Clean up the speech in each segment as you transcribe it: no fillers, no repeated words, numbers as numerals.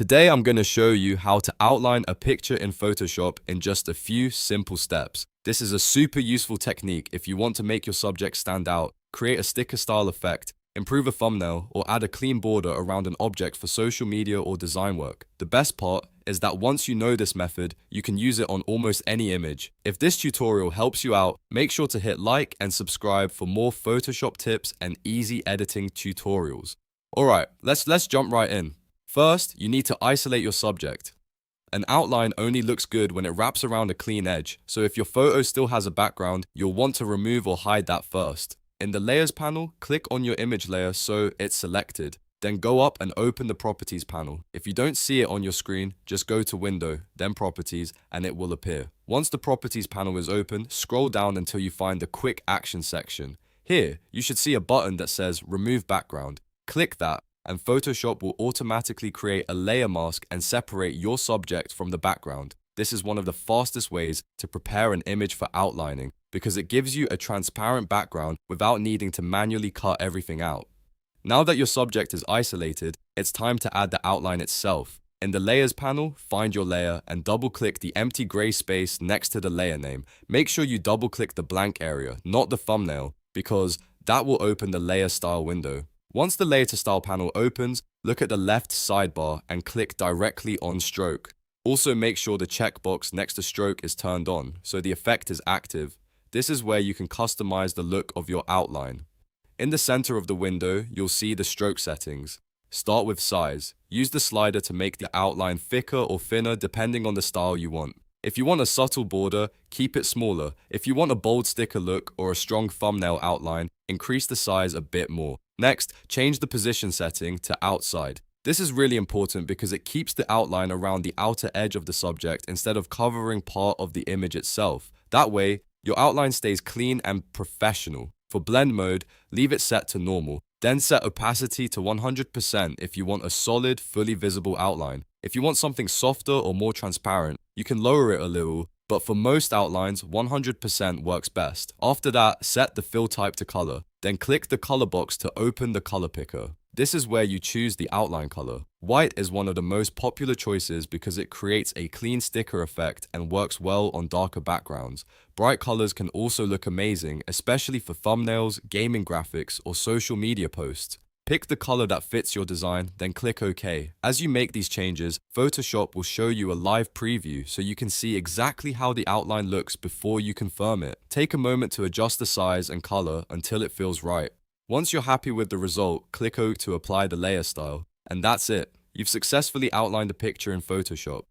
Today I'm going to show you how to outline a picture in Photoshop in just a few simple steps. This is a super useful technique if you want to make your subject stand out, create a sticker style effect, improve a thumbnail, or add a clean border around an object for social media or design work. The best part is that once you know this method, you can use it on almost any image. If this tutorial helps you out, make sure to hit like and subscribe for more Photoshop tips and easy editing tutorials. Alright, let's jump right in. First, you need to isolate your subject. An outline only looks good when it wraps around a clean edge, so if your photo still has a background, you'll want to remove or hide that first. In the Layers panel, click on your image layer so it's selected. Then go up and open the Properties panel. If you don't see it on your screen, just go to Window, then Properties, and it will appear. Once the Properties panel is open, scroll down until you find the Quick Action section. Here, you should see a button that says Remove Background. Click that, and Photoshop will automatically create a layer mask and separate your subject from the background. This is one of the fastest ways to prepare an image for outlining because it gives you a transparent background without needing to manually cut everything out. Now that your subject is isolated, it's time to add the outline itself. In the Layers panel, find your layer and double-click the empty gray space next to the layer name. Make sure you double-click the blank area, not the thumbnail, because that will open the layer style window. Once the Layer to Style panel opens, look at the left sidebar and click directly on Stroke. Also make sure the checkbox next to Stroke is turned on, so the effect is active. This is where you can customize the look of your outline. In the center of the window, you'll see the stroke settings. Start with size. Use the slider to make the outline thicker or thinner depending on the style you want. If you want a subtle border, keep it smaller. If you want a bold sticker look or a strong thumbnail outline, increase the size a bit more. Next, change the position setting to outside. This is really important because it keeps the outline around the outer edge of the subject instead of covering part of the image itself. That way, your outline stays clean and professional. For blend mode, leave it set to normal. Then set opacity to 100% if you want a solid, fully visible outline. If you want something softer or more transparent, you can lower it a little, but for most outlines, 100% works best. After that, set the fill type to color. Then click the color box to open the color picker. This is where you choose the outline color. White is one of the most popular choices because it creates a clean sticker effect and works well on darker backgrounds. Bright colors can also look amazing, especially for thumbnails, gaming graphics, or social media posts. Pick the color that fits your design, then click OK. As you make these changes, Photoshop will show you a live preview so you can see exactly how the outline looks before you confirm it. Take a moment to adjust the size and color until it feels right. Once you're happy with the result, click OK to apply the layer style. And that's it. You've successfully outlined a picture in Photoshop.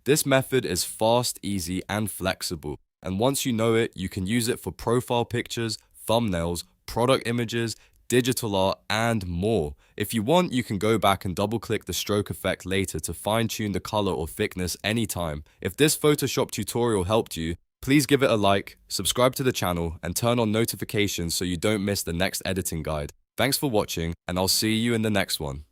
This method is fast, easy, and flexible. And once you know it, you can use it for profile pictures, thumbnails, product images, digital art, and more. If you want, you can go back and double-click the stroke effect later to fine-tune the color or thickness anytime. If this Photoshop tutorial helped you, please give it a like, subscribe to the channel, and turn on notifications so you don't miss the next editing guide. Thanks for watching, and I'll see you in the next one.